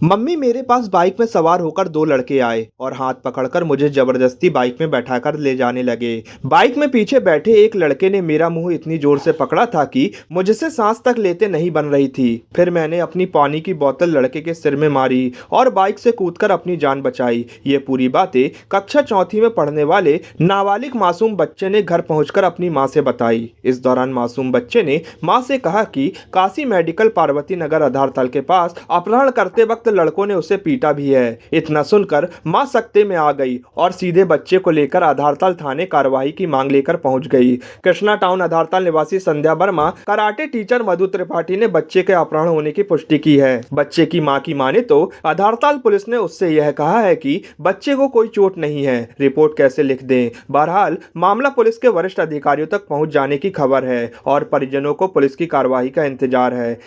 Mummy, मेरे पास bike में सवार होकर दो लड़के आए और हाथ पकड़कर मुझे जबरदस्ती बाइक में बैठाकर ले जाने लगे। बाइक में पीछे बैठे एक लड़के ने मेरा मुंह इतनी जोर से पकड़ा था कि मुझसे सांस तक लेते नहीं बन रही थी। फिर मैंने अपनी पानी की बोतल लड़के के सिर में मारी और बाइक से कूदकर अपनी जान बचाई। ये पूरी बातें कक्षा चौथी में पढ़ने वाले नाबालिग मासूम बच्चे ने घर पहुंचकर अपनी मां से बताई। इस दौरान मासूम बच्चे ने मां से कहा कि काशी मेडिकल पार्वती नगर आधारताल के पास अपहरण करते वक्त लड़कों ने उसे पीटा भी है। इतना सुनकर मां सख्ते में आ गई और सीधे बच्चे को लेकर आधारताल थाने कार्रवाई की मांग लेकर पहुंच गई। कृष्णा टाउन आधारताल निवासी संध्या वर्मा कराटे टीचर मधु त्रिपाठी ने बच्चे के अपहरण होने की पुष्टि की है। बच्चे की मां की माने तो आधारताल पुलिस ने उससे यह कहा है कि बच्चे को कोई चोट नहीं है, रिपोर्ट कैसे लिख दें। बहरहाल मामला पुलिस के वरिष्ठ अधिकारियों तक पहुंच जाने की खबर है और परिजनों को पुलिस की कार्रवाई का इंतजार है।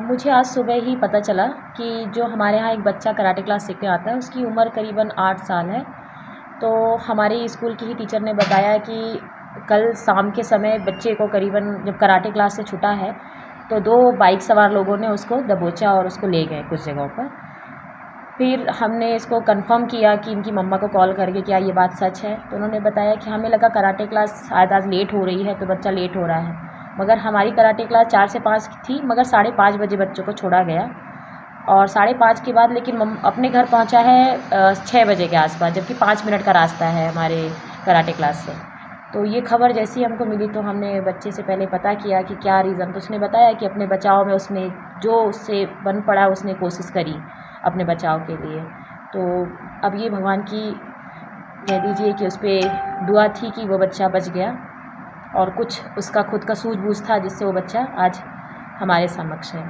मुझे आज सुबह ही पता चला कि जो हमारे यहाँ एक बच्चा कराटे क्लास सीखने आता है, उसकी उम्र करीबन 8 साल है। तो हमारे स्कूल की ही टीचर ने बताया कि कल शाम के समय बच्चे को करीबन जब कराटे क्लास से छूटा है तो 2 बाइक सवार लोगों ने उसको दबोचा और उसको ले गए कुछ जगहों पर। फिर हमने इसको कंफर्म किया कि इनकी मम्मा को कॉल करके क्या ये बात सच है, तो उन्होंने बताया कि हमें लगा कराटे क्लास शायद आज लेट हो रही है तो बच्चा लेट हो रहा है, मगर हमारी कराटे क्लास 4 से 5 थी, मगर 5:30 बजे बच्चों को छोड़ा गया और 5:30 के बाद लेकिन अपने घर पहुंचा है 6 बजे के आसपास, जबकि 5 मिनट का रास्ता है हमारे कराटे क्लास से। तो ये खबर जैसी हमको मिली तो हमने बच्चे से पहले पता किया कि क्या रीज़न, तो उसने बताया कि अपने बचाव में उसने जो उससे बन पड़ा उसने कोशिश करी अपने बचाव के लिए। तो अब ये भगवान की कह दीजिए कि उस पर दुआ थी कि वो बच्चा बच गया और कुछ उसका खुद का सूझबूझ था जिससे वो बच्चा आज हमारे समक्ष है।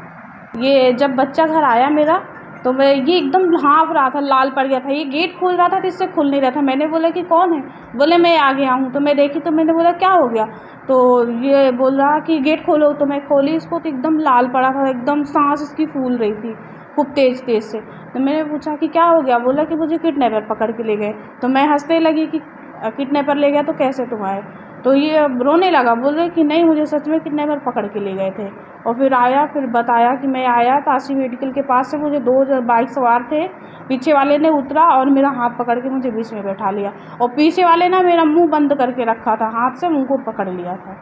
ये जब बच्चा घर आया मेरा तो मैं ये एकदम हाँफ रहा था, लाल पड़ गया था। ये गेट खोल रहा था तो इससे खुल नहीं रहा था। मैंने बोला कि कौन है, बोले मैं आ गया हूँ। तो मैं देखी तो मैंने बोला क्या हो गया, तो ये बोल रहा कि गेट खोलो। तो मैं खोली इसको तो एकदम लाल पड़ा था, एकदम सांस इसकी फूल रही थी खूब तेज़ से। तो मैंने पूछा कि क्या हो गया, बोला कि मुझे किडनैपर पकड़ के ले गए। तो मैं हंसने लगी कि किडनैपर ले गया तो कैसे तुम आए। तो ये रोने लगा, बोल रहे कि नहीं मुझे सच में किडनैपर पकड़ के ले गए थे। और फिर आया, फिर बताया कि मैं आया काशी मेडिकल के पास से, मुझे 2 बाइक सवार थे, पीछे वाले ने उतरा और मेरा हाथ पकड़ के मुझे बीच में बैठा लिया और पीछे वाले ने मेरा मुंह बंद करके रखा था, हाथ से मुंह को पकड़ लिया था।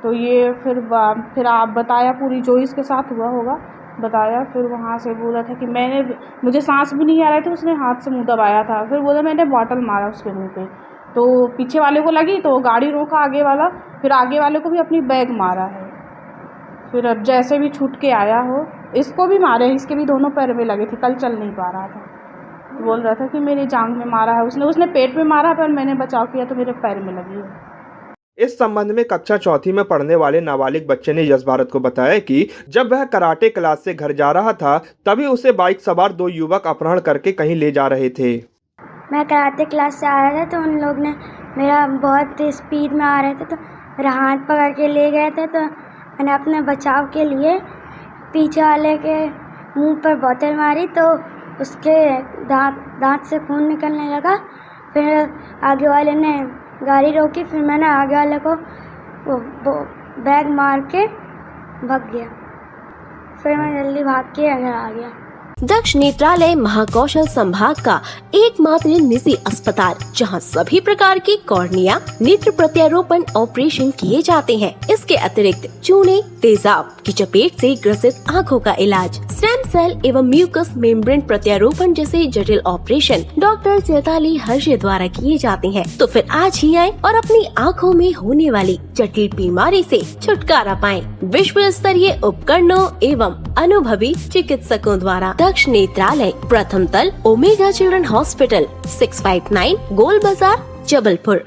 तो ये फिर आप बताया पूरी जो इसके साथ हुआ होगा बताया। फिर वहाँ से बोला था कि मुझे सांस भी नहीं आ रही थी, उसने हाथ से मुँह दबाया था। फिर बोला मैंने बॉटल मारा उसके मुँह पे, तो पीछे वाले को लगी तो गाड़ी रोका आगे वाला, फिर आगे वाले को भी अपनी बैग मारा है। फिर अब जैसे भी छूट के आया हो, इसको भी मारे, इसके भी दोनों पैर में लगे थे, कल चल नहीं पा रहा था। बोल रहा था कि मेरी जांघ में मारा है उसने पेट में मारा, पर मैंने बचाव किया तो मेरे पैर में लगी है। इस संबंध में कक्षा चौथी में पढ़ने वाले नाबालिग बच्चे ने यस भारत को बताया कि जब वह कराटे क्लास से घर जा रहा था तभी उसे बाइक सवार 2 युवक अपहरण करके कहीं ले जा रहे थे। मैं कराटे क्लास से आ रहा था तो उन लोग ने मेरा बहुत स्पीड में आ रहे थे तो मेरा हाथ पकड़ के ले गए थे। तो मैंने अपने बचाव के लिए पीछे वाले के मुंह पर बोतल मारी तो उसके दांत से खून निकलने लगा। फिर आगे वाले ने गाड़ी रोकी, फिर मैंने आगे वाले को वो बैग मार के भाग गया। फिर मैं जल्दी भाग के घर आ गया। दक्ष नेत्रालय महाकौशल संभाग का एकमात्र निजी अस्पताल जहां सभी प्रकार की कॉर्निया नेत्र प्रत्यारोपण ऑपरेशन किए जाते हैं। इसके अतिरिक्त चूने, तेजाब की चपेट से ग्रसित आँखों का इलाज, स्टेम सेल एवं म्यूकस मेम्ब्रेन प्रत्यारोपण जैसे जटिल ऑपरेशन डॉक्टर चैताली हर्षे द्वारा किए जाते हैं। तो फिर आज ही आए और अपनी आँखों में होने वाली जटिल बीमारी से छुटकारा पाएं। विश्व स्तरीय उपकरणों एवं अनुभवी चिकित्सकों द्वारा दक्ष नेत्रालय, प्रथम तल, ओमेगा चिल्ड्रन हॉस्पिटल, 659 गोल बाजार, जबलपुर।